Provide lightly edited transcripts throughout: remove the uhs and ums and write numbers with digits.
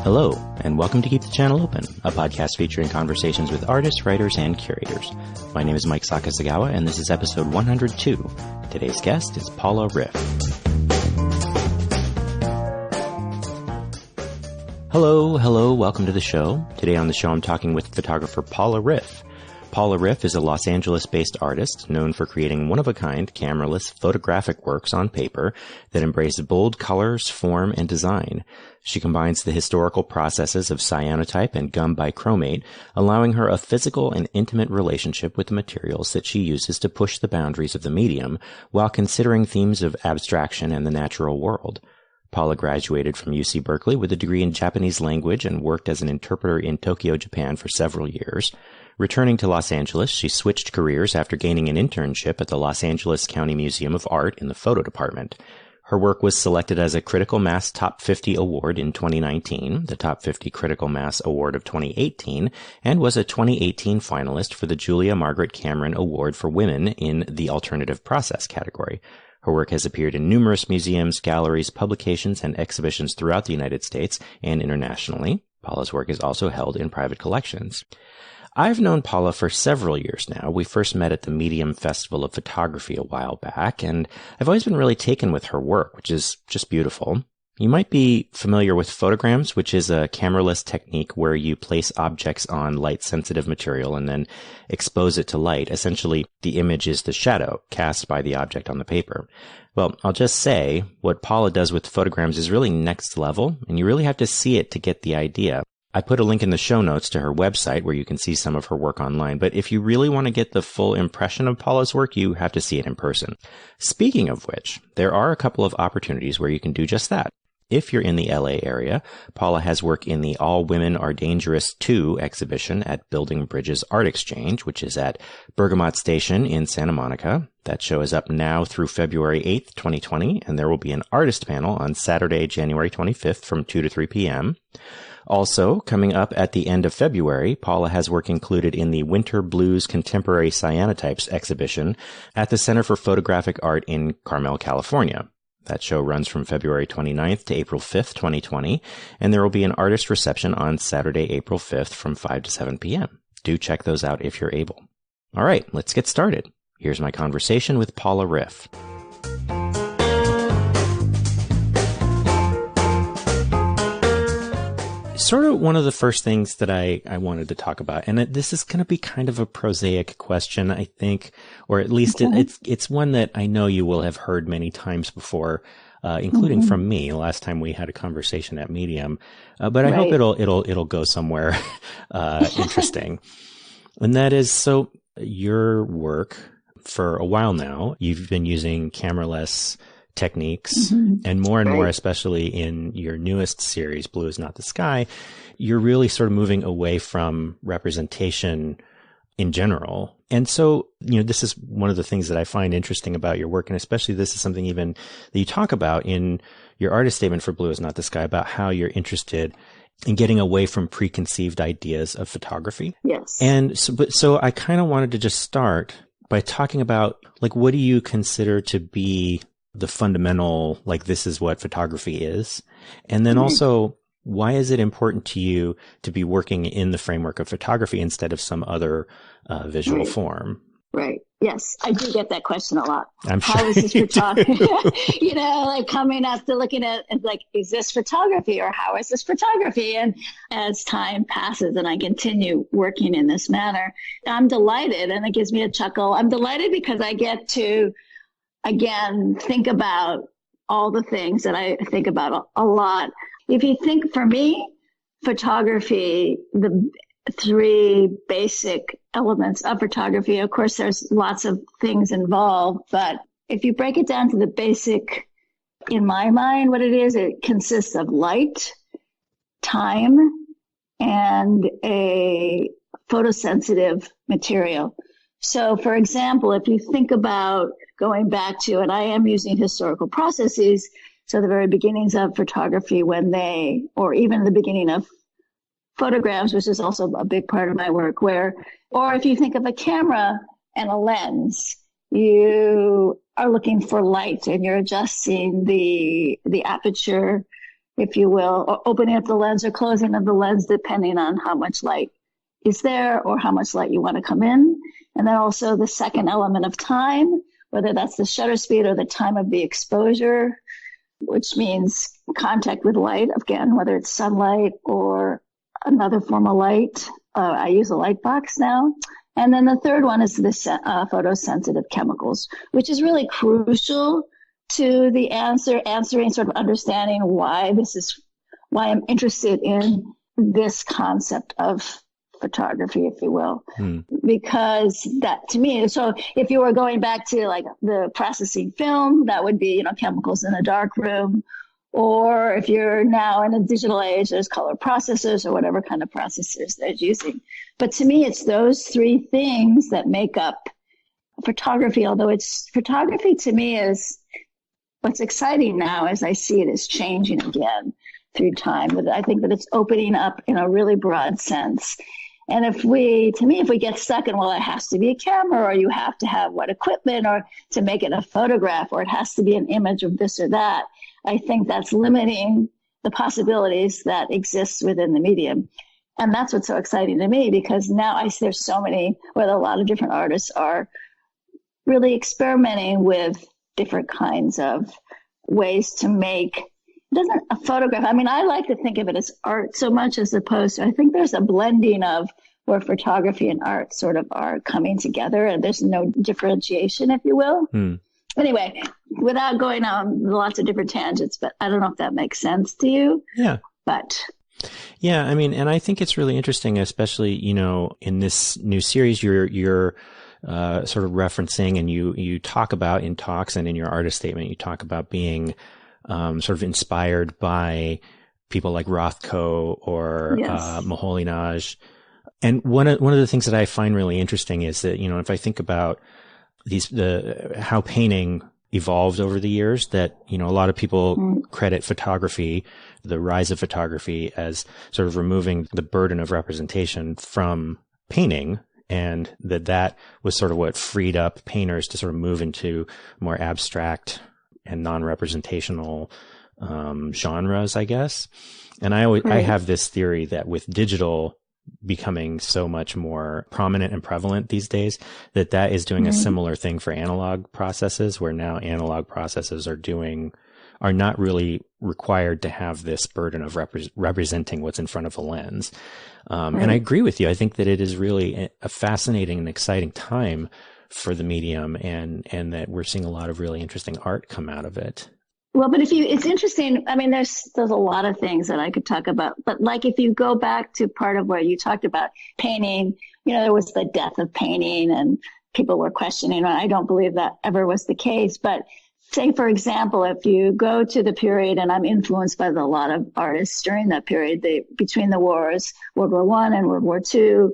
Hello, and welcome to Keep the Channel Open, a podcast featuring conversations with artists, writers, and curators. My name is Mike Sakasagawa, and this is episode 102. Today's guest is Paula Riff. Hello, welcome to the show. Today on the show I'm talking with photographer Paula Riff. Paula Riff is a Los Angeles-based artist known for creating one-of-a-kind, cameraless, photographic works on paper that embrace bold colors, form, and design. She combines the historical processes of cyanotype and gum bichromate, allowing her a physical and intimate relationship with the materials that she uses to push the boundaries of the medium, while considering themes of abstraction and the natural world. Paula graduated from UC Berkeley with a degree in Japanese language and worked as an interpreter in Tokyo, Japan for several years. Returning to Los Angeles, she switched careers after gaining an internship at the Los Angeles County Museum of Art in the photo department. Her work was selected as a Critical Mass Top 50 Award in 2019, the Top 50 Critical Mass Award of 2018, and was a 2018 finalist for the Julia Margaret Cameron Award for Women in the Alternative Process category. Her work has appeared in numerous museums, galleries, publications, and exhibitions throughout the United States and internationally. Paula's work is also held in private collections. I've known Paula for several years now. We first met at the Medium Festival of Photography a while back, and I've always been really taken with her work, which is just beautiful. You might be familiar with photograms, which is a cameraless technique where you place objects on light-sensitive material and then expose it to light. Essentially, the image is the shadow cast by the object on the paper. Well, I'll just say, what Paula does with photograms is really next level, and you really have to see it to get the idea. I put a link in the show notes to her website where you can see some of her work online, but if you really want to get the full impression of Paula's work, you have to see it in person. Speaking of which, there are a couple of opportunities where you can do just that. If you're in the LA area, Paula has work in the All Women Are Dangerous 2 exhibition at Building Bridges Art Exchange, which is at Bergamot Station in Santa Monica. That show is up now through February 8th, 2020, and there will be an artist panel on Saturday, January 25th from 2 to 3 p.m. Also, coming up at the end of February, Paula has work included in the Winter Blues Contemporary Cyanotypes exhibition at the Center for Photographic Art in Carmel, California. That show runs from February 29th to April 5th, 2020, and there will be an artist reception on Saturday, April 5th from 5 to 7 p.m. Do check those out if you're able. All right, let's get started. Here's my conversation with Paula Riff. Sort of one of the first things that I wanted to talk about, and this is going to be kind of a prosaic question, I think, or at least it's one that I know you will have heard many times before, including from me last time we had a conversation at Medium. But I hope it'll go somewhere interesting. And that is, so your work for a while now, you've been using cameraless techniques, and more, especially in your newest series, Blue is Not the Sky, you're really sort of moving away from representation in general. And so, this is one of the things that I find interesting about your work, and especially this is something even that you talk about in your artist statement for Blue is Not the Sky, about how you're interested in getting away from preconceived ideas of photography. Yes. And so I kind of wanted to just start by talking about, what do you consider to be the fundamental, this is what photography is? And then also, why is it important to you to be working in the framework of photography instead of some other visual form? Right. Yes. I do get that question a lot. I'm sure. How is this photography? Coming after looking at, is this photography or how is this photography? And as time passes and I continue working in this manner, I'm delighted, and it gives me a chuckle. I'm delighted because I get to, again, think about all the things that I think about a lot. If you think, for me, photography, the three basic elements of photography, of course, there's lots of things involved, but if you break it down to the basic, in my mind, what it is, it consists of light, time, and a photosensitive material. So, for example, if you think about going back to, and I am using historical processes, so the very beginnings of photography or even the beginning of photograms, which is also a big part of my work, or if you think of a camera and a lens, you are looking for light and you're adjusting the aperture if you will, or opening up the lens or closing of the lens, depending on how much light is there or how much light you want to come in. And then also the second element of time, whether that's the shutter speed or the time of the exposure, which means contact with light, again, whether it's sunlight or another form of light. I use a light box now. And then the third one is the photosensitive chemicals, which is really crucial to the answering sort of understanding why I'm interested in this concept of photography, if you will, because that to me, so if you were going back to like the processing film, that would be, chemicals in a dark room. Or if you're now in a digital age, there's color processors or whatever kind of processors they're using. But to me, it's those three things that make up photography, although photography to me is what's exciting now as I see it is changing again through time. But I think that it's opening up in a really broad sense. And if we get stuck in, well, it has to be a camera, or you have to have what equipment, or to make it a photograph, or it has to be an image of this or that, I think that's limiting the possibilities that exist within the medium. And that's what's so exciting to me, because now there's so many, where a lot of different artists are really experimenting with different kinds of ways to make a photograph. I mean, I like to think of it as art so much as opposed to, I think there's a blending of where photography and art sort of are coming together, and there's no differentiation, if you will. Anyway, without going on lots of different tangents, but I don't know if that makes sense to you. Yeah. But yeah, I mean, and I think it's really interesting, especially, in this new series, you're sort of referencing, and you talk about in talks and in your artist statement, you talk about being sort of inspired by people like Rothko or Moholy-Nagy. And one of the things that I find really interesting is that, if I think about how painting evolved over the years, that, a lot of people credit photography, the rise of photography, as sort of removing the burden of representation from painting. And that was sort of what freed up painters to sort of move into more abstract and non-representational genres, I guess. And I have this theory that with digital becoming so much more prominent and prevalent these days, that is doing a similar thing for analog processes, where now analog processes are not really required to have this burden of representing what's in front of a lens. And I agree with you. I think that it is really a fascinating and exciting time for the medium, and that we're seeing a lot of really interesting art come out of it. Well, but it's interesting. I mean, there's a lot of things that I could talk about, but like if you go back to part of where you talked about painting, there was the death of painting, and people were questioning, and I don't believe that ever was the case. But say, for example, if you go to the period, and I'm influenced by a lot of artists during that period, between the wars, World War I and World War II,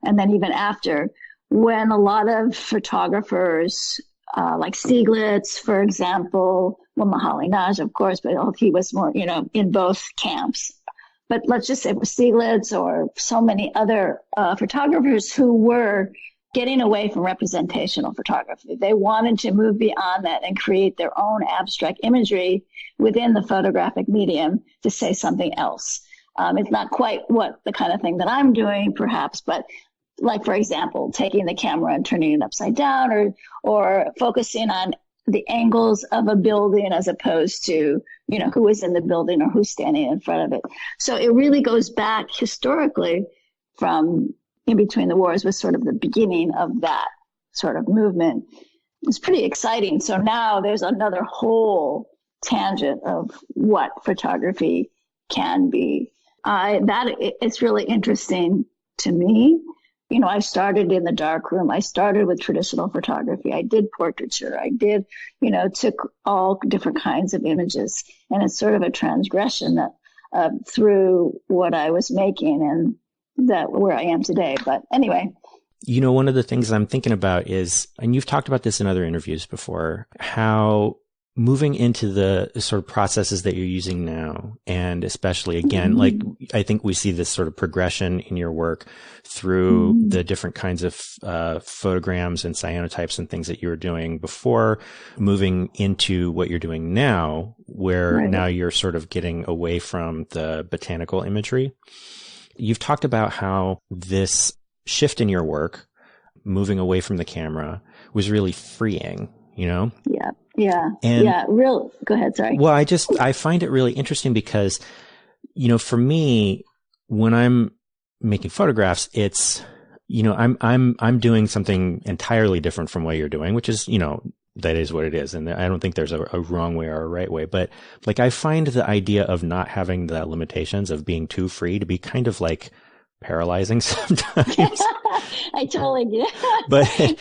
and then even after, when a lot of photographers, like Stieglitz, for example, Moholy-Nagy, of course, but he was more, in both camps. But let's just say Stieglitz or so many other photographers who were getting away from representational photography. They wanted to move beyond that and create their own abstract imagery within the photographic medium to say something else. It's not quite what the kind of thing that I'm doing, perhaps, but like, for example, taking the camera and turning it upside down, or focusing on the angles of a building as opposed to, who is in the building or who's standing in front of it. So it really goes back historically from in between the wars, was sort of the beginning of that sort of movement. It's pretty exciting. So now there's another whole tangent of what photography can be. It's really interesting to me. I started in the dark room. I started with traditional photography. I did portraiture. I did, took all different kinds of images. And it's sort of a transgression that through what I was making, and that where I am today. But anyway. One of the things I'm thinking about is, and you've talked about this in other interviews before, how moving into the sort of processes that you're using now, and especially again, like I think we see this sort of progression in your work through the different kinds of photograms and cyanotypes and things that you were doing before moving into what you're doing now, where now you're sort of getting away from the botanical imagery. You've talked about how this shift in your work, moving away from the camera, was really freeing, you know? Yeah. Yeah. And, yeah. Go ahead. Sorry. Well, I find it really interesting because, you know, for me, when I'm making photographs, it's, you know, I'm doing something entirely different from what you're doing, which is, you know, that is what it is. And I don't think there's a wrong way or a right way, but like, I find the idea of not having the limitations of being too free to be kind of like paralyzing sometimes. I totally get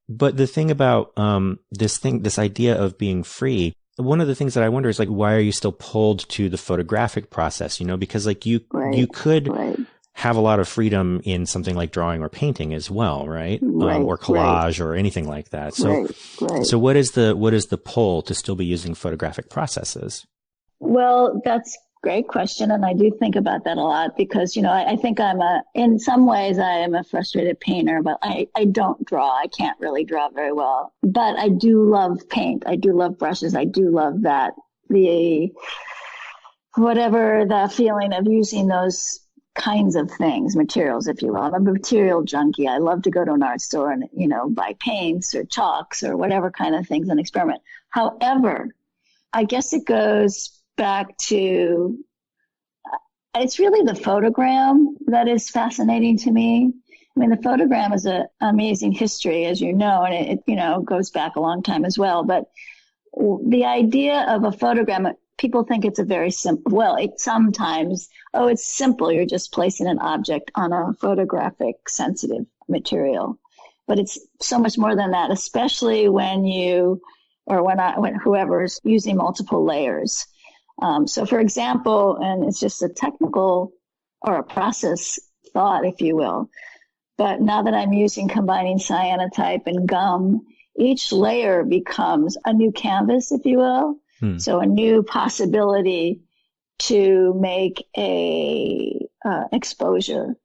But the thing about, this idea of being free, one of the things that I wonder is like, why are you still pulled to the photographic process? You know, because like you could have a lot of freedom in something like drawing or painting as well, right? Or collage or anything like that. So, so what is the pull to still be using photographic processes? Well, that's a great question. And I do think about that a lot because, you know, I think in some ways I am a frustrated painter, but I don't draw. I can't really draw very well, but I do love paint. I do love brushes. I do love that, whatever the feeling of using those kinds of things, materials, if you will. I'm a material junkie. I love to go to an art store and, you know, buy paints or chalks or whatever kind of things and experiment. However, I guess it goes back to, it's really the photogram that is fascinating to me. I mean, the photogram is an amazing history, as you know, and it, you know, goes back a long time as well. But the idea of a photogram, people think it's a very simple, well, sometimes, it's simple. You're just placing an object on a photographic sensitive material. But it's so much more than that, especially when whoever's using multiple layers. So for example, and it's just a technical or a process thought, if you will. But now that I'm combining cyanotype and gum, each layer becomes a new canvas, if you will. So a new possibility to make a exposure.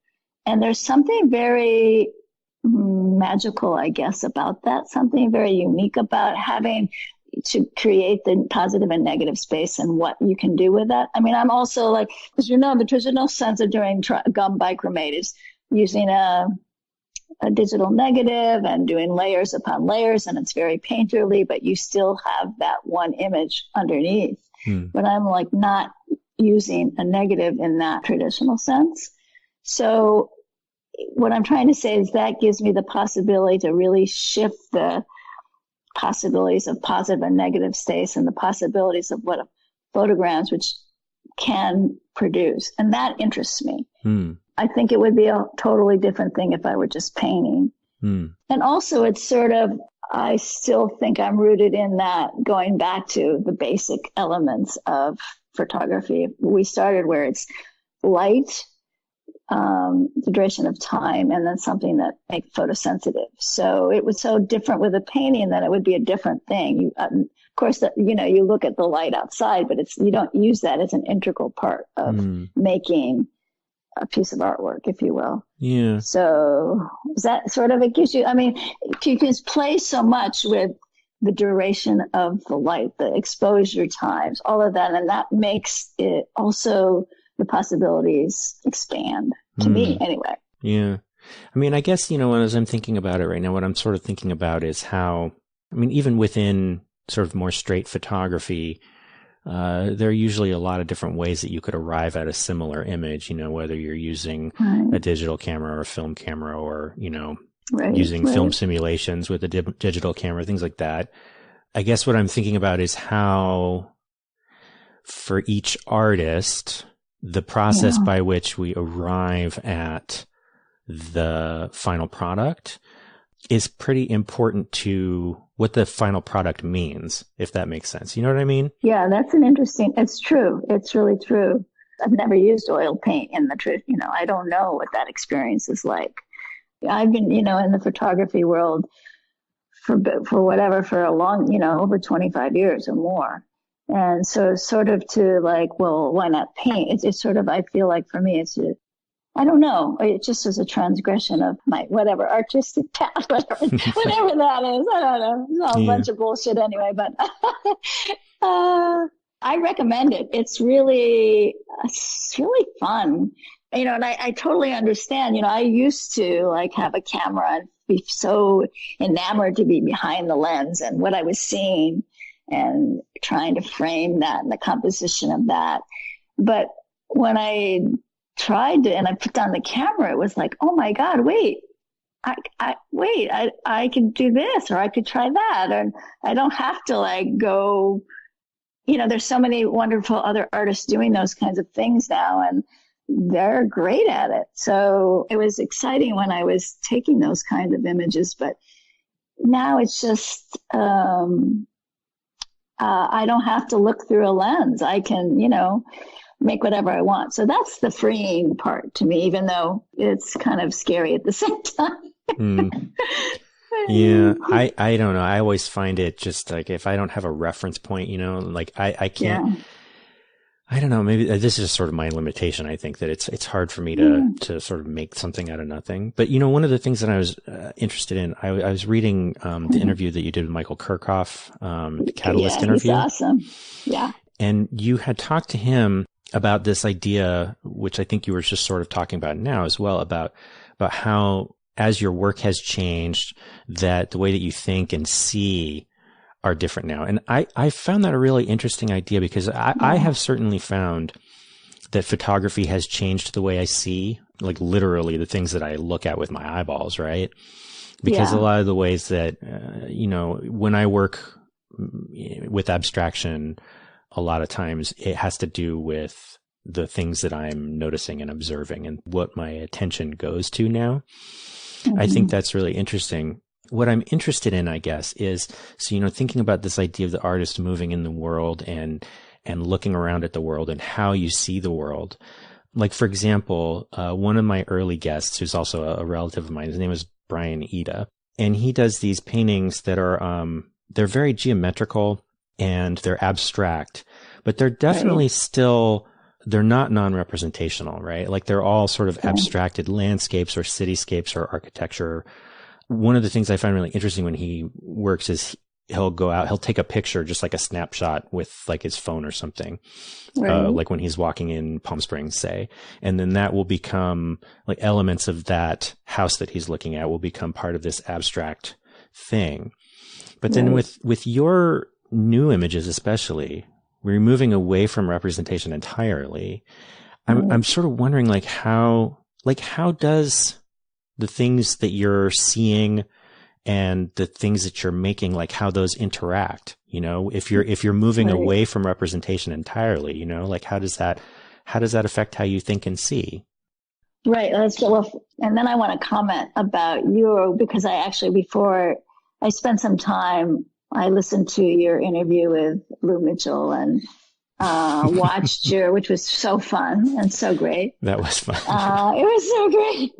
And there's something very magical, I guess, about that, something very unique about having to create the positive and negative space and what you can do with that. I mean, I'm also like, as you know, the traditional sense of doing gum bichromate is using a digital negative and doing layers upon layers, and it's very painterly, but you still have that one image underneath. But I'm like not using a negative in that traditional sense. So what I'm trying to say is that gives me the possibility to really shift the possibilities of positive and negative space and the possibilities of what photograms which can produce. And that interests me. I think it would be a totally different thing if I were just painting. And also it's sort of, I still think I'm rooted in that, going back to the basic elements of photography. We started where it's light, the duration of time, and then something that makes photosensitive. So it was so different with a painting that it would be a different thing. Of course, you look at the light outside, but you don't use that as an integral part of making a piece of artwork, if you will. Yeah. So is that sort of, it gives you, I mean, you can play so much with the duration of the light, the exposure times, all of that. And that makes it also, the possibilities expand to me anyway. Yeah. I mean, I guess, as I'm thinking about it right now, what I'm sort of thinking about is how, I mean, even within sort of more straight photography, there are usually a lot of different ways that you could arrive at a similar image, whether you're using a digital camera or a film camera or, using film simulations with a digital camera, things like that. I guess what I'm thinking about is how for each artist, the process by which we arrive at the final product is pretty important to what the final product means, if that makes sense. You know what I mean? Yeah, it's true. It's really true. I've never used oil paint in the truth. I don't know what that experience is like. I've been, in the photography world for a long, over 25 years or more. And so sort of to like, well, why not paint? It's sort of, I feel like for me, I don't know. It just is a transgression of my whatever artistic path, whatever that is. I don't know. It's all a bunch of bullshit anyway. But I recommend it. It's really fun. And I totally understand. I used to like have a camera and be so enamored to be behind the lens and what I was seeing and trying to frame that and the composition of that. But when I tried to, and I put down the camera, it was like, oh my God, wait, I could do this, or I could try that. And I don't have to like go, there's so many wonderful other artists doing those kinds of things now, and they're great at it. So it was exciting when I was taking those kinds of images, but now it's just, I don't have to look through a lens. I can, make whatever I want. So that's the freeing part to me, even though it's kind of scary at the same time. Yeah, I don't know. I always find it just like if I don't have a reference point, like I can't. Yeah. I don't know. Maybe this is just sort of my limitation. I think that it's hard for me to sort of make something out of nothing. But one of the things that I was interested in, I was reading the interview that you did with Michael Kirchhoff, the Catalyst interview. He's awesome. Yeah. And you had talked to him about this idea, which I think you were just sort of talking about now as well, about how as your work has changed, that the way that you think and see are different now. And I found that a really interesting idea because I have certainly found that photography has changed the way I see, like literally the things that I look at with my eyeballs, right? Because a lot of the ways that, when I work with abstraction, a lot of times it has to do with the things that I'm noticing and observing and what my attention goes to now. Mm-hmm. I think that's really interesting. What I'm interested in, I guess, is, so, thinking about this idea of the artist moving in the world and looking around at the world and how you see the world. Like, for example, one of my early guests, who's also a relative of mine, his name is Brian Ida, and he does these paintings that are, they're very geometrical and they're abstract, but they're definitely still, they're not non-representational, right? Like they're all sort of abstracted landscapes or cityscapes or architecture. One of the things I find really interesting when he works is he'll go out, he'll take a picture, just like a snapshot with like his phone or something, like when he's walking in Palm Springs, say, and then that will become like elements of that house that he's looking at will become part of this abstract thing. But then with your new images, especially, we're moving away from representation entirely. I'm sort of wondering how does the things that you're seeing and the things that you're making, like how those interact, if you're moving away from representation entirely, like how does that affect how you think and see? Right. And then I want to comment about you, because before I spent some time, I listened to your interview with Lou Mitchell and watched which was so fun and so great. That was fun. It was so great.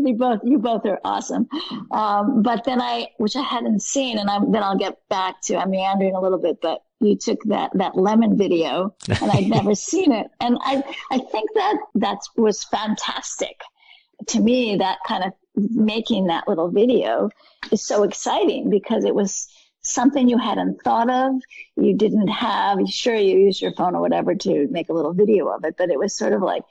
You both are awesome. But then which I hadn't seen, and then I'll get back to, I'm meandering a little bit, but you took that lemon video and I'd never seen it. And I think that was fantastic. To me, that kind of making that little video is so exciting because it was something you hadn't thought of. You didn't have, sure, you used your phone or whatever to make a little video of it, but it was sort of like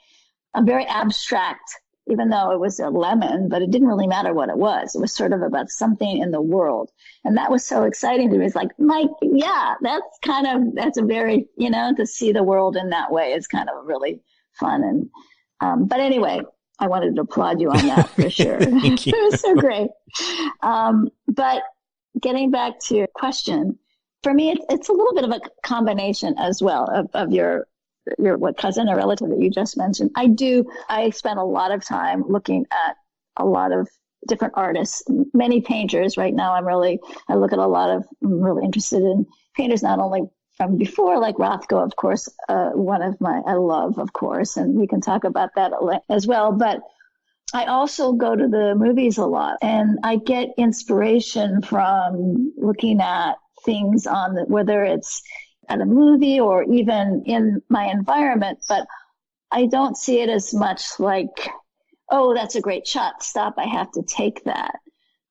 a very abstract, even though it was a lemon, but it didn't really matter what it was. It was sort of about something in the world. And that was so exciting to me. It's like, Mike, that's a very, to see the world in that way is kind of really fun. And, but anyway, I wanted to applaud you on that for sure. Thank you. It was so great. But getting back to your question, for me, it's a little bit of a combination as well of your cousin or relative that you just mentioned. I spent a lot of time looking at a lot of different artists, many painters. Right now, I'm really interested in painters, not only from before, like Rothko, of course, I love, of course, and we can talk about that as well. But I also go to the movies a lot, and I get inspiration from looking at things whether it's at a movie or even in my environment, but I don't see it as much like, oh, that's a great shot. Stop. I have to take that.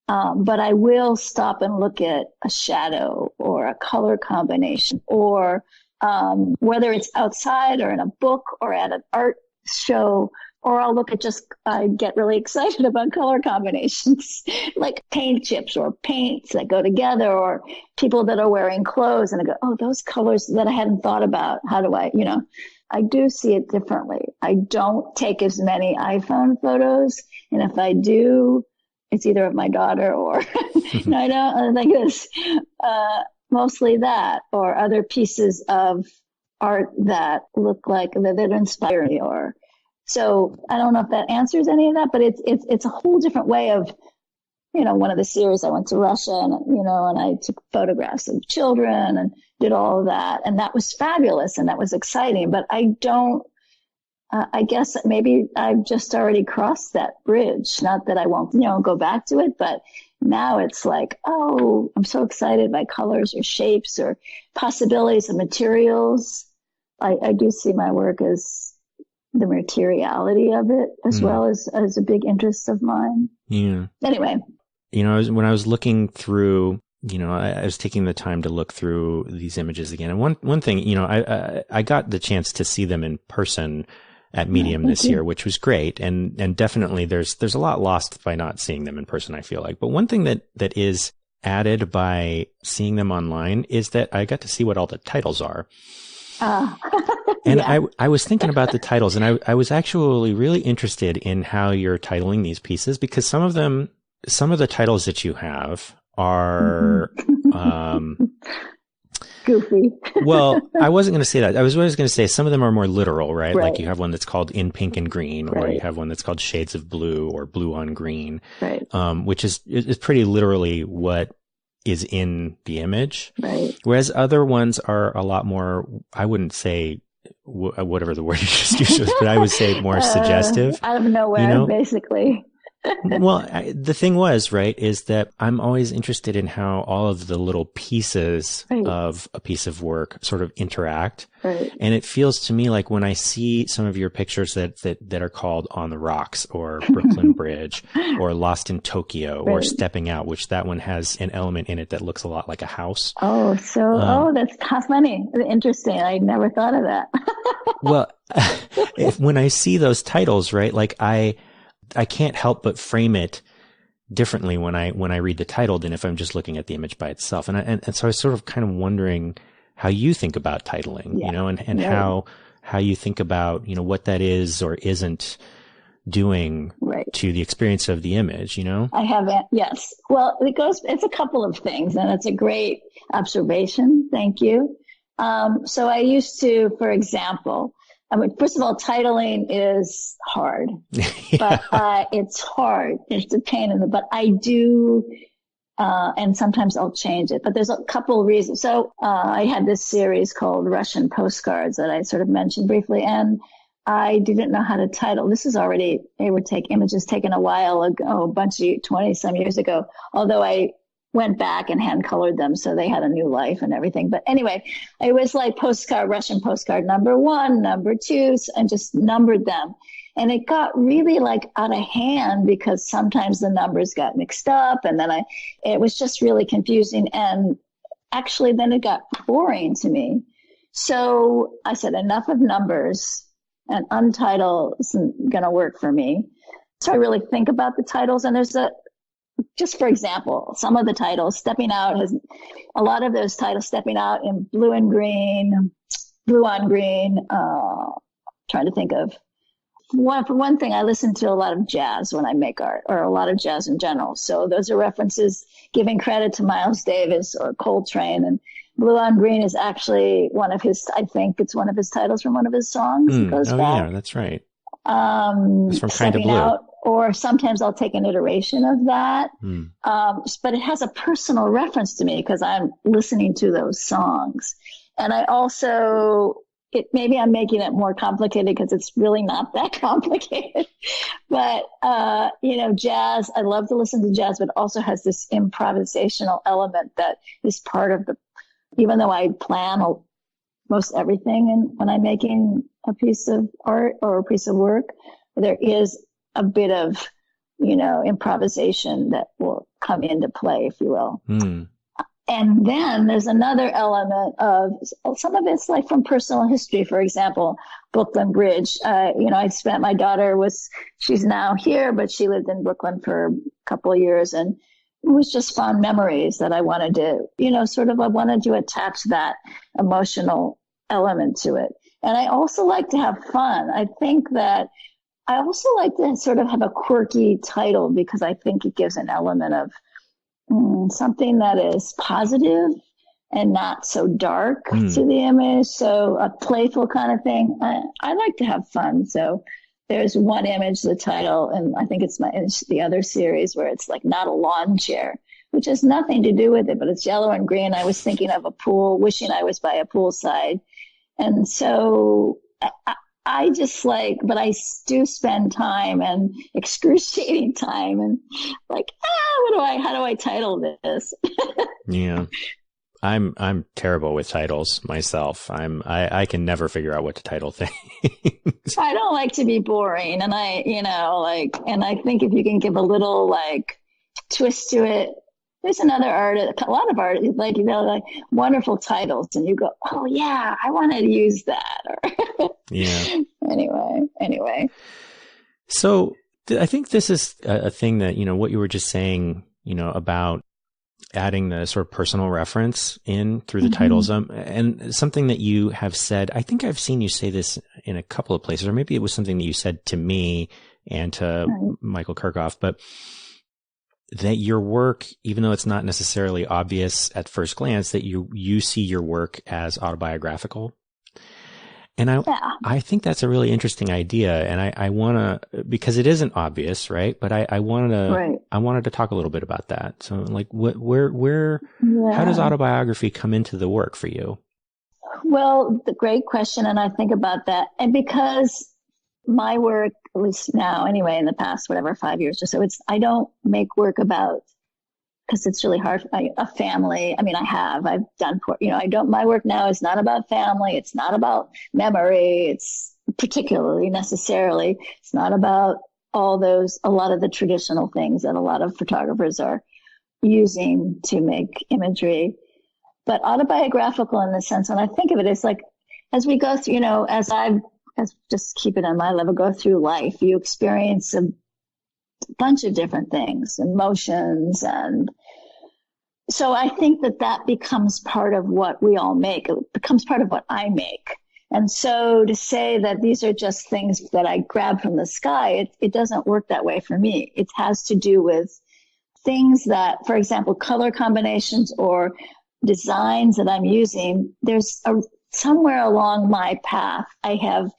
But I will stop and look at a shadow or a color combination or whether it's outside or in a book or at an art show, or I'll look at I get really excited about color combinations, like paint chips or paints that go together, or people that are wearing clothes, and I go, oh, those colors that I hadn't thought about. How do I do see it differently. I don't take as many iPhone photos. And if I do, it's either of my daughter or no, I don't. I think it's mostly that, or other pieces of art that look like that inspire me. Or so I don't know if that answers any of that, but it's a whole different way of, one of the series I went to Russia and I took photographs of children and did all of that, and that was fabulous and that was exciting. But I guess maybe I've just already crossed that bridge. Not that I won't, go back to it, but now it's like, oh, I'm so excited by colors or shapes or possibilities of materials. I do see my work as the materiality of it as well as a big interest of mine. Yeah. Anyway. When I was looking through, I was taking the time to look through these images again. And one thing, I got the chance to see them in person at Medium this year, which was great. And definitely there's a lot lost by not seeing them in person, I feel like. But one thing that is added by seeing them online is that I got to see what all the titles are. And yeah. I was thinking about the titles, and I was actually really interested in how you're titling these pieces, because some of the titles that you have are goofy. Well, I wasn't going to say that. I was going to say some of them are more literal, right? Like you have one that's called In Pink and Green, or you have one that's called Shades of Blue or Blue on Green, which is pretty literally what is in the image. Right. Whereas other ones are a lot more, I wouldn't say whatever the word you just used was, but I would say more suggestive. Out of nowhere, basically. Well, the thing was, is that I'm always interested in how all of the little pieces of a piece of work sort of interact. Right. And it feels to me like when I see some of your pictures that are called On the Rocks or Brooklyn Bridge or Lost in Tokyo or Stepping Out, which that one has an element in it that looks a lot like a house. Oh, that's funny. Interesting. I never thought of that. Well, when I see those titles, like I can't help but frame it differently when I read the title than if I'm just looking at the image by itself. And so I was sort of kind of wondering how you think about titling, and how you think about, what that is or isn't doing to the experience of the image, I haven't. Yes. Well, it's a couple of things, and it's a great observation. Thank you. So I used to, for example, first of all, titling is hard, but it's hard. It's a pain in the butt. I do, and sometimes I'll change it, but there's a couple of reasons. So I had this series called Russian Postcards that I sort of mentioned briefly, and I didn't know how to title. This is already, they would take images taken a while ago, a bunch of 20 some years ago, although I went back and hand colored them, so they had a new life and everything. But anyway, it was like Russian postcard number 1, number 2, and just numbered them. And it got really out of hand because sometimes the numbers got mixed up, and then it was just really confusing. And actually then it got boring to me. So I said, enough of numbers, and untitled isn't going to work for me. So I really think about the titles, and just for example, some of the titles, Stepping Out has a lot of those titles, Stepping Out in Blue and Green, Blue on Green, trying to think of for one thing, I listen to a lot of jazz when I make art, or a lot of jazz in general. So those are references giving credit to Miles Davis or Coltrane, and Blue on Green is actually I think it's one of his titles from one of his songs. It goes back. Yeah, that's right. It's from Kind of Blue. Out, or sometimes I'll take an iteration of that. But it has a personal reference to me because I'm listening to those songs. And I also, maybe I'm making it more complicated because it's really not that complicated. But, jazz, I love to listen to jazz, but also has this improvisational element that is part of even though I plan most everything when I'm making a piece of art or a piece of work, there is a bit of, improvisation that will come into play, if you will. And then there's another element of some of it's like from personal history. For example, Brooklyn Bridge. I spent, my daughter she's now here, but she lived in Brooklyn for a couple of years, and it was just fond memories that I wanted to, I wanted to attach that emotional element to it. And I also like to have fun. I think that I also like to sort of have a quirky title, because I think it gives an element of something that is positive and not so dark to the image. So a playful kind of thing. I like to have fun. So there's one image, the title, and I think it's the other series, where it's like not a lawn chair, which has nothing to do with it, but it's yellow and green. I was thinking of a pool, wishing I was by a poolside. And so I just but I do spend time, and excruciating time, and like, how do I title this? Yeah. I'm terrible with titles myself. I can never figure out what to title things. I don't like to be boring. And and I think if you can give a little twist to it, there's a lot of artists, like wonderful titles, and you go, oh yeah, I wanted to use that. Yeah. Anyway. So I think this is a thing that, what you were just saying, about adding the sort of personal reference in through the titles. And something that you have said, I think I've seen you say this in a couple of places, or maybe it was something that you said to me and to Michael Kirchhoff, but that your work, even though it's not necessarily obvious at first glance, that you see your work as autobiographical. And I think that's a really interesting idea. And I want to, because it isn't obvious, right? But I wanted to talk a little bit about that. So like how does autobiography come into the work for you? Well, the great question. And I think about that. And because my work, at least now anyway, in the past, 5 years or so, I don't make work about, because it's really hard. A family. I mean, I've done, my work now is not about family. It's not about memory. It's particularly necessarily. It's not about a lot of the traditional things that a lot of photographers are using to make imagery, but autobiographical in the sense. And I think of it as like, as we go through, just keep it on my level, go through life, you experience a bunch of different things, emotions. And so I think that becomes part of what we all make. It becomes part of what I make. And so to say that these are just things that I grab from the sky, it doesn't work that way for me. It has to do with things that, for example, color combinations or designs that I'm using. There's somewhere along my path, I have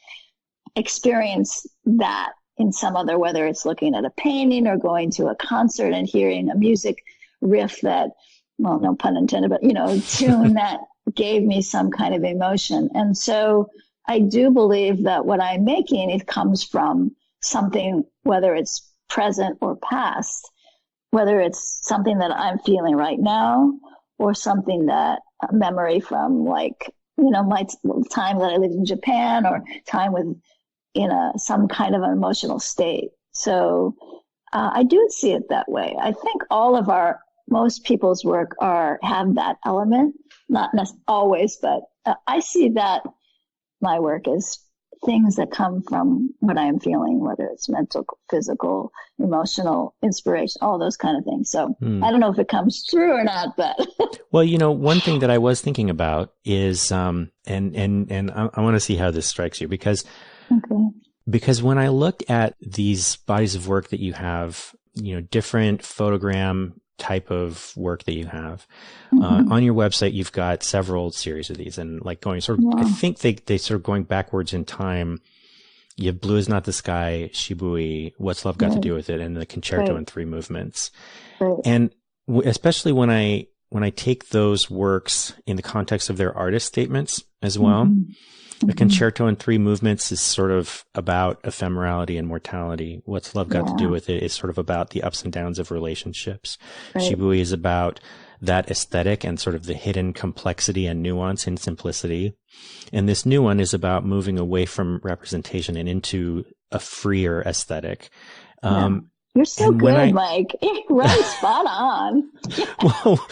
experienced that in some other, whether it's looking at a painting or going to a concert and hearing a music riff that, well, no pun intended, but, tune that gave me some kind of emotion. And so I do believe that what I'm making, it comes from something, whether it's present or past, whether it's something that I'm feeling right now or something that a memory from my time that I lived in Japan or time some kind of an emotional state. So I do see it that way. I think most people's work have that element, not always, but I see that my work is things that come from what I am feeling, whether it's mental, physical, emotional, inspiration, all those kind of things. So I don't know if it comes true or not, but. Well, one thing that I was thinking about is, and I want to see how this strikes you, because when I looked at these bodies of work that you have, different photogram type of work that you have on your website, you've got several series of these, and like going sort of, I think they sort of going backwards in time. You have Blue Is Not the Sky, Shibui, What's Love Got to Do with It, and the Concerto in 3 movements. And especially when I take those works in the context of their artist statements as well. The Concerto in 3 movements is sort of about ephemerality and mortality. What's Love Got to Do with It is sort of about the ups and downs of relationships. Shibui is about that aesthetic and sort of the hidden complexity and nuance and simplicity. And this new one is about moving away from representation and into a freer aesthetic. You're so good, Mike. Right, spot on. Yeah. Well,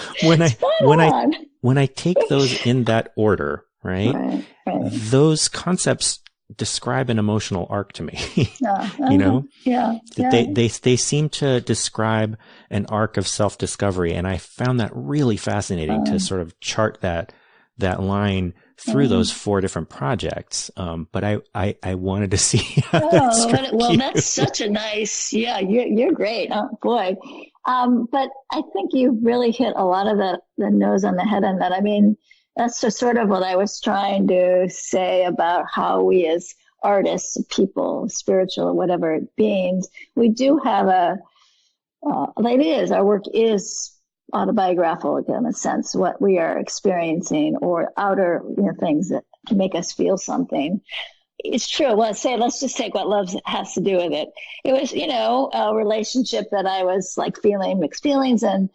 when I take those in that order, right? Those concepts describe an emotional arc to me. You know? Yeah. They seem to describe an arc of self-discovery, and I found that really fascinating to sort of chart that line through those 4 different projects. But I wanted to see how that struck you. That's such a nice, you're great. Oh boy. But I think you really hit a lot of the nose on the head on that. I mean, that's just sort of what I was trying to say about how we as artists, people, spiritual or whatever beings, we do have our work is autobiographical in a sense, what we are experiencing or outer things that can make us feel something. It's true. Let's just take what love has to do with it. It was, a relationship that I was like feeling mixed feelings, and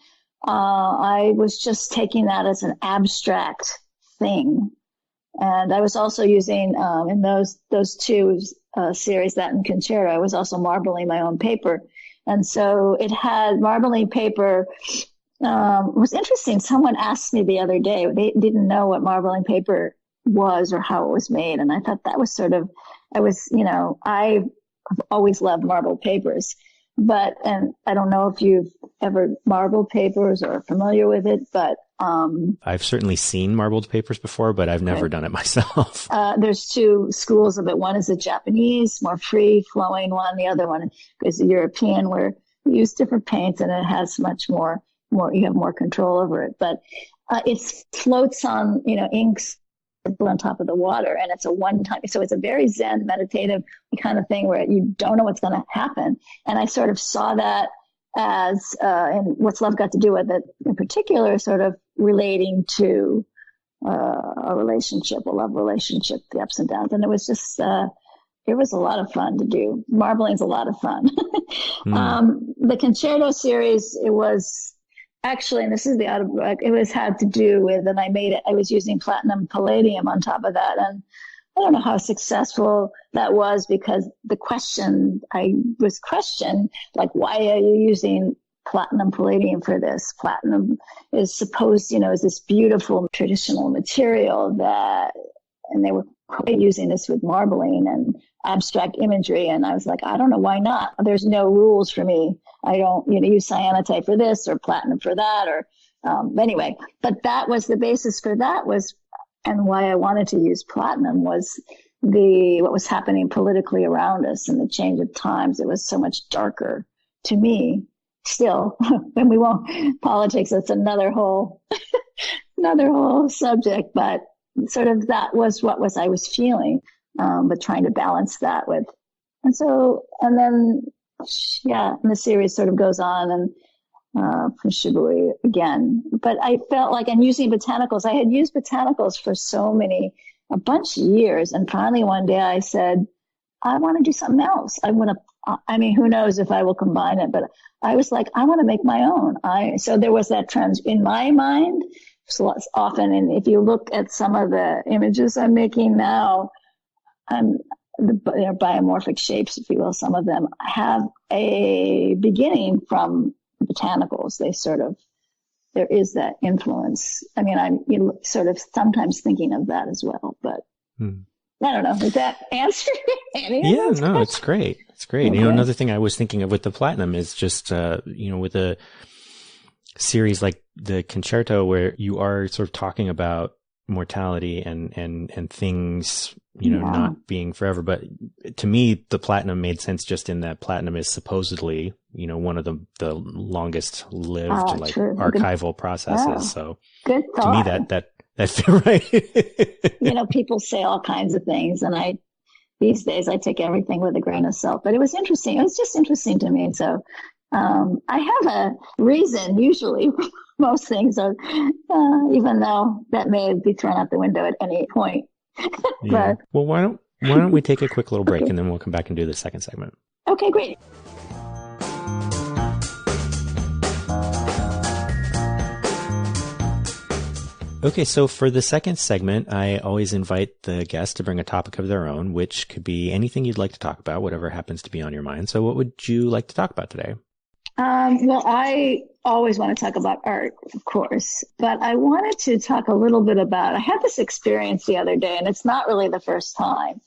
I was just taking that as an abstract thing. And I was also using, in those 2 series, that and Concerto, I was also marbling my own paper. And so it had marbling paper. It was interesting. Someone asked me the other day, they didn't know what marbling paper was or how it was made. And I thought that was I've always loved marbled papers, and I don't know if you've ever marbled papers or are familiar with it, but I've certainly seen marbled papers before, but I've never done it myself. There's 2 schools of it. One is the Japanese, more free flowing one. The other one is the European, where we use different paints and it has much more, you have more control over it. But it floats on, inks on top of the water, and it's a one-time. So it's a very Zen, meditative kind of thing where you don't know what's going to happen. And I sort of saw that as, and what's love got to do with it in particular, sort of relating to a relationship, a love relationship, the ups and downs. And it was just, it was a lot of fun to do. Marbling's a lot of fun. The Concerto series, it was actually, and this is the autobiography, had to do with, and I was using platinum palladium on top of that. And I don't know how successful that was, because I was questioned, like, why are you using platinum palladium for this? Platinum is supposed, is this beautiful traditional material and they were using this with marbling and abstract imagery. And I was like, I don't know, why not? There's no rules for me. I don't, use cyanotype for this or platinum for that, or anyway. But that was the basis for that and why I wanted to use platinum was what was happening politically around us and the change of times. It was so much darker to me still. And we won't politics. That's another whole subject. But sort of that was I was feeling, but trying to balance that with, and then the series sort of goes on and. From Shibui again. But I felt like I'm using botanicals. I had used botanicals for a bunch of years. And finally one day I said, I want to do something else. Who knows if I will combine it, but I was like, I want to make my own. So there was that trend in my mind. So often, and if you look at some of the images I'm making now, they're biomorphic shapes, if you will. Some of them have a beginning from botanicals. There is that influence. I mean, I'm sort of sometimes thinking of that as well, but I don't know. Does that answer any of those questions? It's great. It's great. Okay. Another thing I was thinking of with the platinum is just, with a series like the Concerto, where you are sort of talking about mortality and things, not being forever. But to me, the platinum made sense just in that platinum is supposedly, one of the longest lived archival processes. So good thought. To me, that fit right. People say all kinds of things, and these days I take everything with a grain of salt. But it was interesting. It was just interesting to me. So I have a reason usually. Most things are, even though that may be thrown out the window at any point. Yeah. Well, why don't we take a quick little break, and then we'll come back and do the second segment. Okay, great. Okay, so for the second segment, I always invite the guest to bring a topic of their own, which could be anything you'd like to talk about, whatever happens to be on your mind. So what would you like to talk about today? Well, I always want to talk about art, of course, but I wanted to talk a little bit about, I had this experience the other day, and it's not really the first time,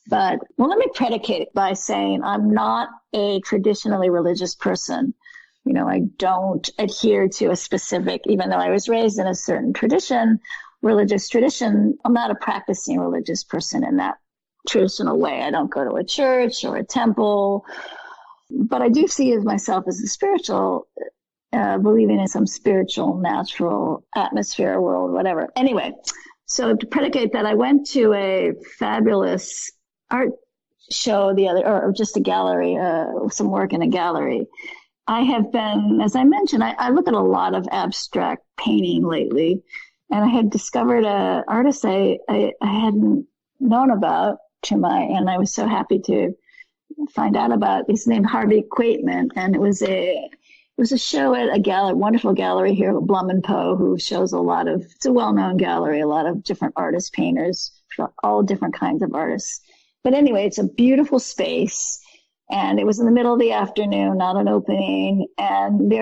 but well, let me predicate it by saying I'm not a traditionally religious person. You know, I don't adhere to a specific, even though I was raised in a certain tradition, religious tradition, I'm not a practicing religious person in that traditional way. I don't go to a church or a temple, but I do see myself as a spiritual, believing in some spiritual, natural atmosphere, world, whatever. Anyway, so to predicate that, I went to a fabulous art show or just a gallery, some work in a gallery. I have been, as I mentioned, I look at a lot of abstract painting lately, and I had discovered an artist I hadn't known about and I was so happy to find out about. He's named Harvey Quaitman, and it was a show at a gallery, wonderful gallery here at Blum and Poe, who shows it's a well-known gallery, a lot of different artists, painters, all different kinds of artists. But anyway, it's a beautiful space. And it was in the middle of the afternoon, not an opening. And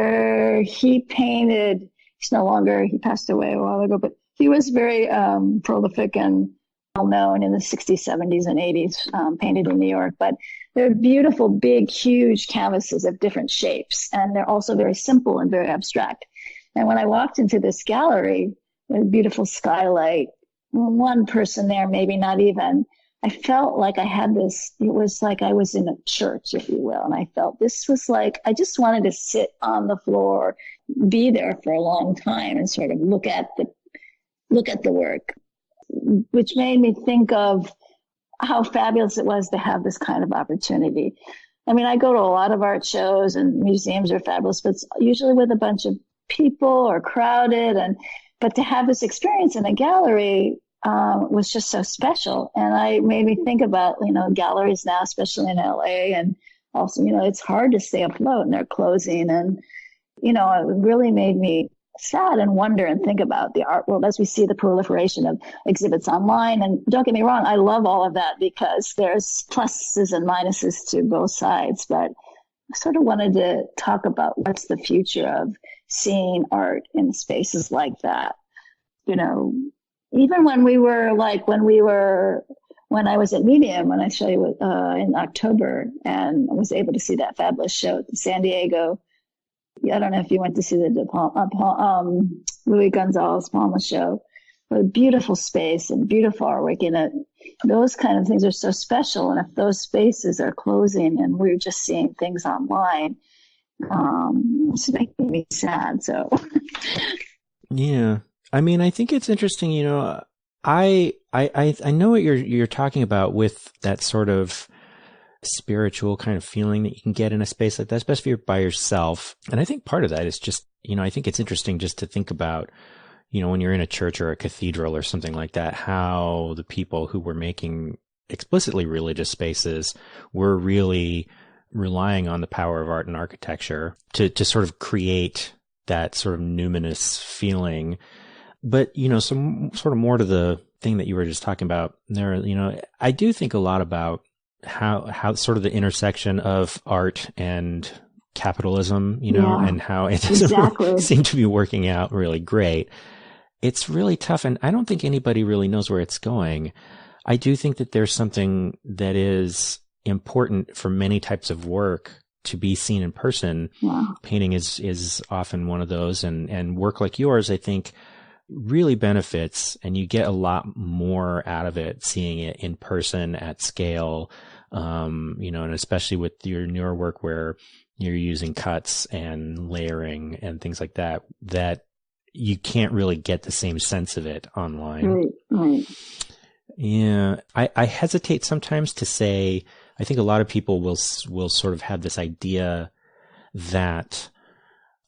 he painted, he passed away a while ago, but he was very prolific and well known in the 60s, 70s, and 80s, painted in New York. But they're beautiful, big, huge canvases of different shapes. And they're also very simple and very abstract. And when I walked into this gallery, a beautiful skylight, one person there, maybe not even, I felt like it was like I was in a church, if you will. And I felt this was like, I just wanted to sit on the floor, be there for a long time and sort of look at the work, which made me think of how fabulous it was to have this kind of opportunity. I mean, I go to a lot of art shows and museums are fabulous, but it's usually with a bunch of people or crowded. But to have this experience in a gallery, was just so special. And I made me think about, galleries now, especially in LA. And also, it's hard to stay afloat and they're closing. And, it really made me sad and wonder and think about the art world as we see the proliferation of exhibits online. And don't get me wrong, I love all of that because there's pluses and minuses to both sides. But I sort of wanted to talk about what's the future of seeing art in spaces like that. Even when I was at Medium, when I showed you in October, and I was able to see that fabulous show at San Diego. I don't know if you went to see the Louis Gonzalez Palma show, but a beautiful space and beautiful artwork in it. Those kind of things are so special. And if those spaces are closing and we're just seeing things online, it's making me sad. So, yeah. I mean, I think it's interesting, I know what you're talking about with that sort of spiritual kind of feeling that you can get in a space like that, especially if you're by yourself. And I think part of that is just, I think it's interesting just to think about, when you're in a church or a cathedral or something like that, how the people who were making explicitly religious spaces were really relying on the power of art and architecture to sort of create that sort of numinous feeling. But, some sort of more to the thing that you were just talking about there, I do think a lot about how sort of the intersection of art and capitalism, and how it doesn't really seem to be working out really great. It's really tough. And I don't think anybody really knows where it's going. I do think that there's something that is important for many types of work to be seen in person. Yeah. Painting is often one of those, and work like yours, I think, really benefits, and you get a lot more out of it seeing it in person at scale, and especially with your newer work where you're using cuts and layering and things like that you can't really get the same sense of it online. Right. Yeah. I hesitate sometimes to say, I think a lot of people will sort of have this idea that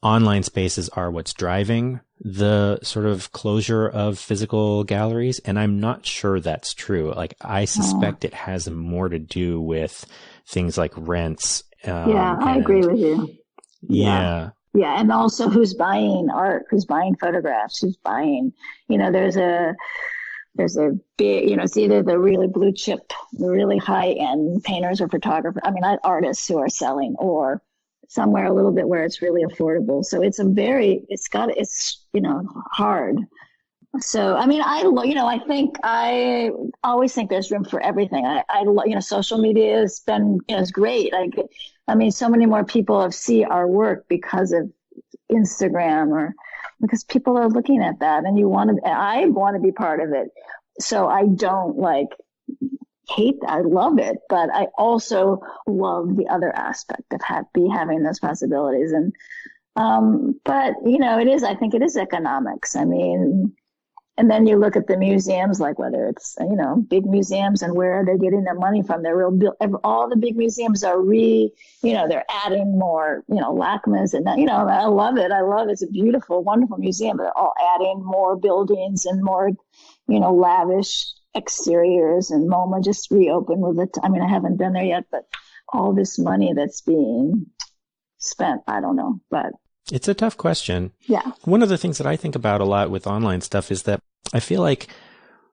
online spaces are what's driving the sort of closure of physical galleries. And I'm not sure that's true. Like, I suspect it has more to do with things like rents. I agree with you. Yeah. Yeah, and also who's buying art, who's buying photographs, who's buying, there's a big, it's either the really blue chip, the really high end painters or photographers. I mean, artists who are selling, or somewhere a little bit where it's really affordable. So it's hard. So, I mean, I always think there's room for everything. Social media is great. So many more people see our work because of Instagram, or because people are looking at that, and I want to be part of it. So I don't hate that. I love it, but I also love the other aspect of having those possibilities. And, but I think it is economics. I mean, and then you look at the museums, like whether it's, big museums, and where they're getting their money from. All the big museums are they're adding more, LACMAs, and I love it. It's a beautiful, wonderful museum, but they're all adding more buildings and more, lavish exteriors. And MoMA just reopened with it. I mean, I haven't been there yet, but all this money that's being spent, I don't know, but. It's a tough question. Yeah. One of the things that I think about a lot with online stuff is that I feel like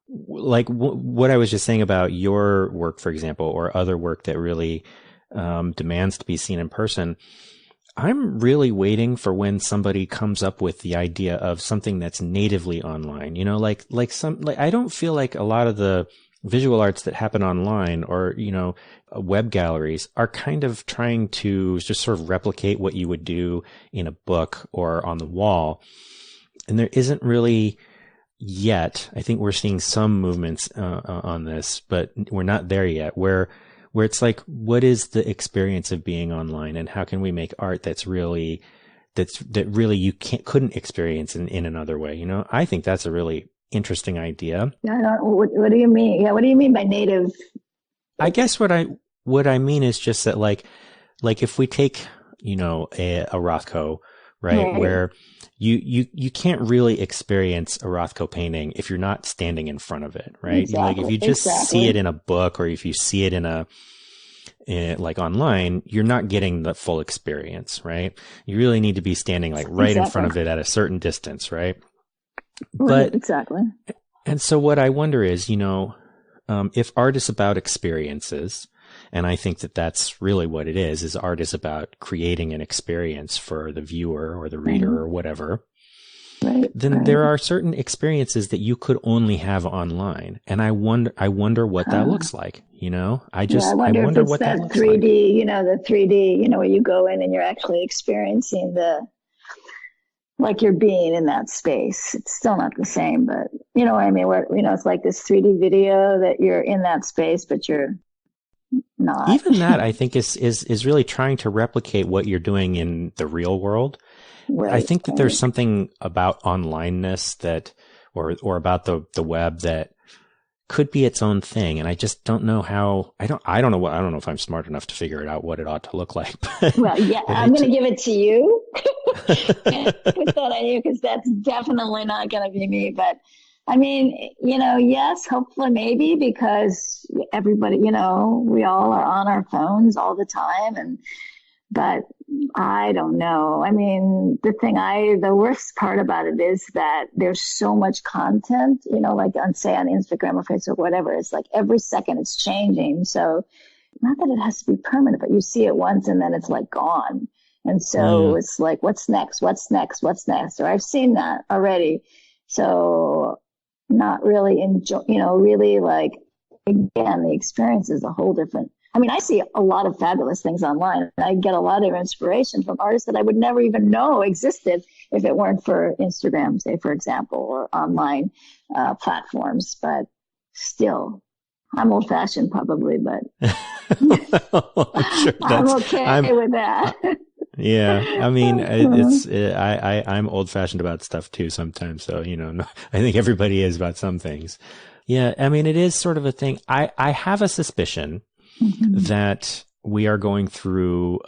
what I was just saying about your work, for example, or other work that really demands to be seen in person. I'm really waiting for when somebody comes up with the idea of something that's natively online. I don't feel like a lot of the visual arts that happen online, or, web galleries, are kind of trying to just sort of replicate what you would do in a book or on the wall. And there isn't really yet. I think we're seeing some movements on this, but we're not there yet, where it's like, what is the experience of being online, and how can we make art that really you couldn't experience in another way? I think that's a really interesting idea. Yeah, what do you mean? Yeah, what do you mean by native? I guess what I mean is just that, like if we take, a Rothko, right, where you can't really experience a Rothko painting if you're not standing in front of it, right? Exactly. If you just see it in a book, or if you see it like online, you're not getting the full experience, right? You really need to be standing right in front of it at a certain distance, right? Right, exactly. And so what I wonder is, if art is about experiences, and I think that that's really what it is art is about creating an experience for the viewer or the reader or whatever, then there are certain experiences that you could only have online. And I wonder what that looks like. I wonder what that looks 3D, the 3D, where you go in and you're actually experiencing like you're being in that space. It's still not the same, but you know what I mean? Where, it's like this 3D video that you're in that space, but you're not. Even that, I think, is really trying to replicate what you're doing in the real world. Right, I think that there's something about onlineness or about the web that could be its own thing. And I just don't know how, I don't know if I'm smart enough to figure it out what it ought to look like. Well, yeah, I'm going to give it to you. And put that on you, because that's definitely not going to be me. But I mean, yes, hopefully, maybe, because everybody, we all are on our phones all the time. But I don't know. I mean, the worst part about it is that there's so much content, like on Instagram or Facebook or whatever. It's like every second it's changing. So not that it has to be permanent, but you see it once and then it's like gone. And so it's like, what's next? What's next? What's next? Or I've seen that already. So not really really like, again, the experience is a whole different. I mean, I see a lot of fabulous things online. I get a lot of inspiration from artists that I would never even know existed if it weren't for Instagram, say, for example, or online platforms. But still, I'm old-fashioned probably, but I'm okay with that. Yeah, I mean, I'm old-fashioned about stuff too sometimes. So, I think everybody is about some things. Yeah, I mean, it is sort of a thing. I have a suspicion that we are going through,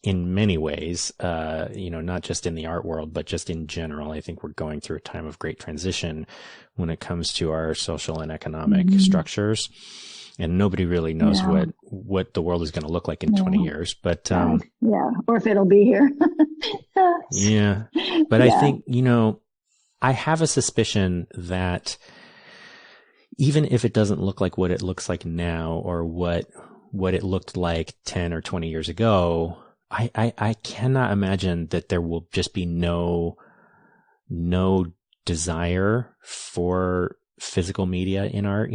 in many ways, not just in the art world, but just in general. I think we're going through a time of great transition when it comes to our social and economic structures. And nobody really knows what the world is going to look like in 20 years. But or if it'll be here. Yeah. But I think, I have a suspicion that even if it doesn't look like what it looks like now or what it looked like 10 or 20 years ago, I cannot imagine that there will just be no desire for physical media in art,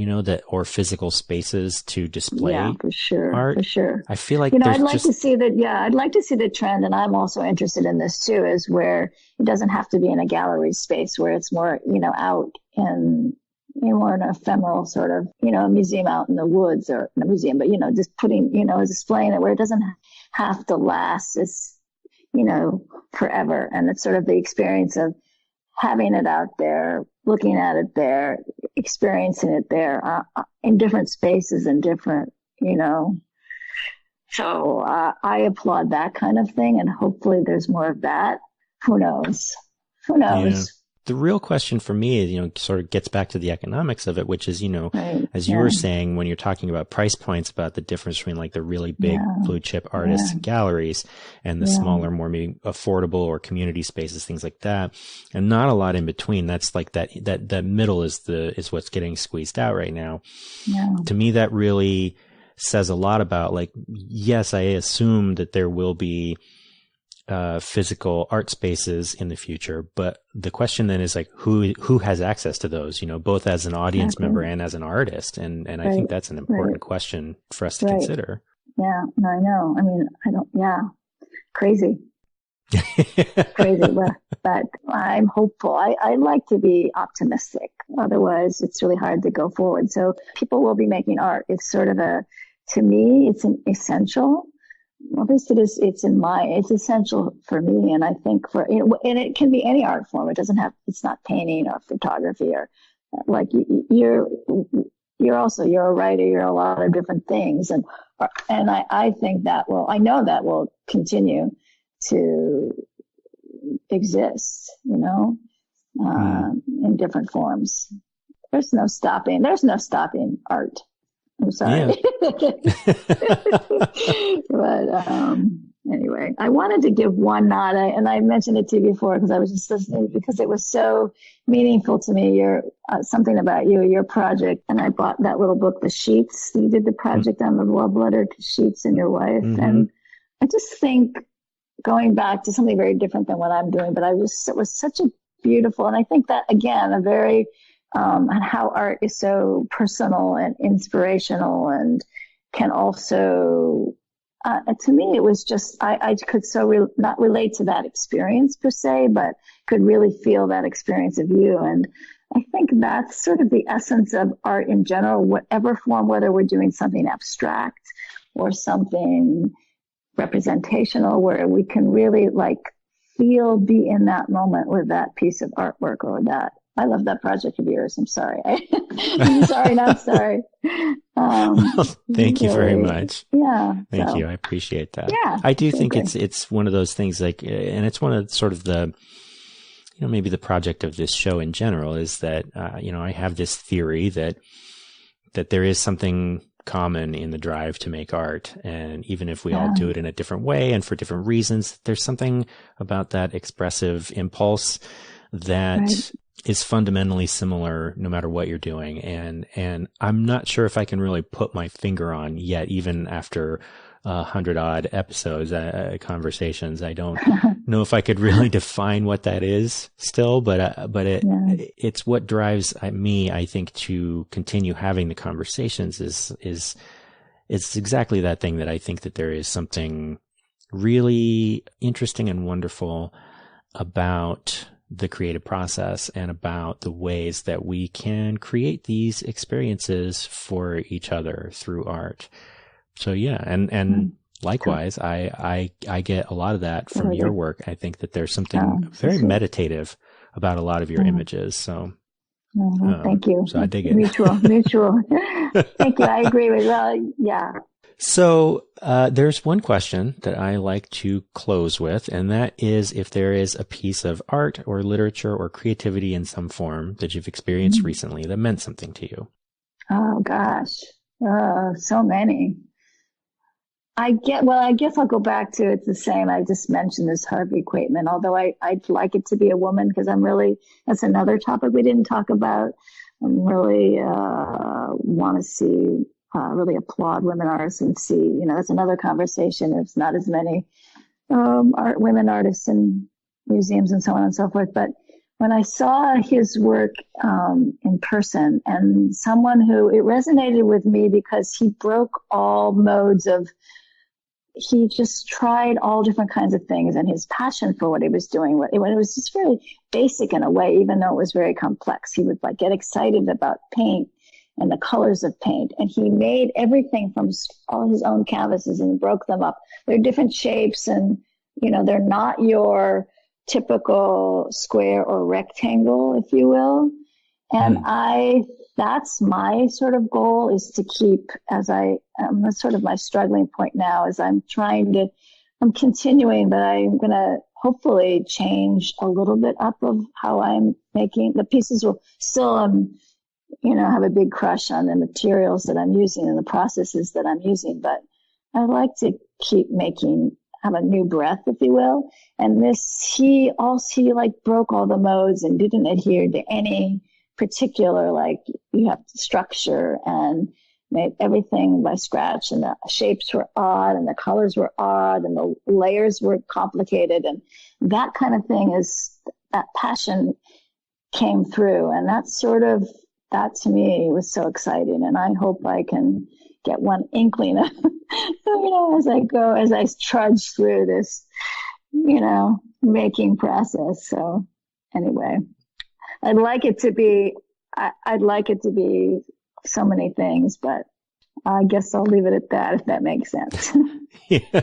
or physical spaces to display for sure, art. For sure. I feel like I'd like to see that. Yeah, I'd like to see the trend. And I'm also interested in this too, is where it doesn't have to be in a gallery space, where it's more, out in, more an ephemeral sort of, a museum out in the woods, or not a museum, but, just putting, displaying it where it doesn't have to last, it's, forever. And it's sort of the experience of having it out there, looking at it there, experiencing it there, in different spaces and different, So I applaud that kind of thing, and hopefully there's more of that. Who knows? Yeah. The real question for me is, sort of gets back to the economics of it, which is, right. as you were saying, when you're talking about price points, about the difference between like the really big blue chip artists galleries and the smaller, more maybe affordable or community spaces, things like that. And not a lot in between. That's like that middle is what's getting squeezed out right now. Yeah. To me, that really says a lot about, like, yes, I assume that there will be physical art spaces in the future, but the question then is like, who has access to those, both as an audience member and as an artist, and I think that's an important question for us to consider. Yeah, no, I know. I mean, crazy, but I'm hopeful. I like to be optimistic. Otherwise, it's really hard to go forward. So people will be making art. It's sort of to me, it's an essential. Well, at least it's essential for me. And I think and it can be any art form. It's not painting or photography, or like you're a writer, you're a lot of different things. And I think I know that will continue to exist, in different forms. There's no stopping art. I'm sorry. Yeah. But anyway, I wanted to give one nod, and I mentioned it to you before because I was just listening, because it was so meaningful to me. Something about your project, and I bought that little book, The Sheets. You did the project on the love letter to Sheets and your wife. Mm-hmm. And I just think, going back to something very different than what I'm doing, but it was such a beautiful, and I think that, again, a very and how art is so personal and inspirational, and can also, to me, it was just, I could not relate to that experience per se, but could really feel that experience of you. And I think that's sort of the essence of art in general, whatever form, whether we're doing something abstract or something representational, where we can really be in that moment with that piece of artwork or that. I love that project of yours. I'm sorry. I'm sorry, not sorry. Thank you very much. Yeah. Thank you. I appreciate that. Yeah. I do think it's one of those things, and it's one of sort of the, maybe the project of this show in general is that, I have this theory that there is something common in the drive to make art. And even if we all do it in a different way and for different reasons, there's something about that expressive impulse that is fundamentally similar no matter what you're doing. And I'm not sure if I can really put my finger on yet, even after 100 odd episodes, conversations. I don't know if I could really define what that is still, but it's what drives me, I think, to continue having the conversations is exactly that thing, that I think that there is something really interesting and wonderful about the creative process and about the ways that we can create these experiences for each other through art. So yeah, and likewise, I get a lot of that from your work. I think that there's something very meditative about a lot of your images. So thank you. So I dig it. Mutual. Thank you. I agree with yeah. So there's one question that I like to close with, and that is if there is a piece of art or literature or creativity in some form that you've experienced recently that meant something to you. Oh, gosh. So many. I guess I'll go back to it's the same. I just mentioned this Harvey Quaitman, although I'd like it to be a woman because that's another topic we didn't talk about. I'm really want to see, really applaud women artists and see, that's another conversation. There's not as many women artists in museums and so on and so forth. But when I saw his work in person, and it resonated with me because he broke all modes he just tried all different kinds of things, and his passion for what he was doing, it was just very basic in a way, even though it was very complex. He would get excited about paint and the colors of paint, and he made everything from all his own canvases and broke them up. They're different shapes, and they're not your typical square or rectangle, if you will. And that's my sort of goal, is to keep, that's sort of my struggling point now, is I'm continuing, but I'm going to hopefully change a little bit up of how I'm making the pieces. Will still, have a big crush on the materials that I'm using and the processes that I'm using, but I like to keep have a new breath, if you will. And he broke all the modes and didn't adhere to any particular, you have structure, and made everything by scratch, and the shapes were odd and the colors were odd and the layers were complicated, and that kind of thing that passion came through. And that to me was so exciting. And I hope I can get one inkling of, as I trudge through this, making process. So anyway, I'd like it to be so many things, but I guess I'll leave it at that, if that makes sense. Yeah.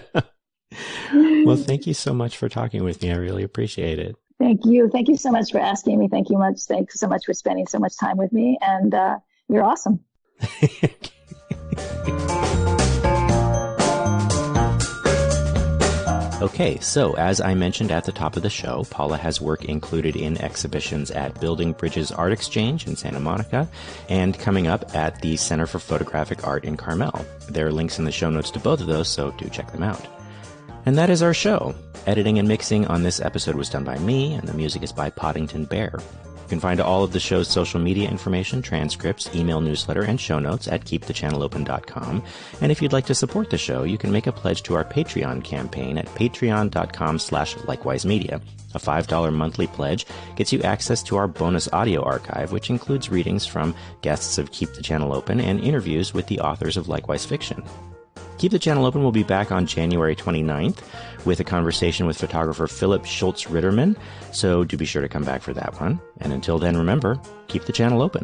Well, thank you so much for talking with me. I really appreciate it. Thank you. Thank you so much for asking me. Thank you so much for spending so much time with me. And you're awesome. Okay, so as I mentioned at the top of the show, Paula has work included in exhibitions at Building Bridges Art Exchange in Santa Monica and coming up at the Center for Photographic Art in Carmel. There are links in the show notes to both of those, so do check them out. And that is our show. Editing and mixing on this episode was done by me, and the music is by Poddington Bear. You can find all of the show's social media information, transcripts, email newsletter, and show notes at keepthechannelopen.com. And if you'd like to support the show, you can make a pledge to our Patreon campaign at patreon.com/likewisemedia. A $5 monthly pledge gets you access to our bonus audio archive, which includes readings from guests of Keep the Channel Open and interviews with the authors of Likewise Fiction. Keep the Channel Open will be back on January 29th with a conversation with photographer Philip Schultz-Ritterman, so do be sure to come back for that one. And until then, remember, keep the channel open.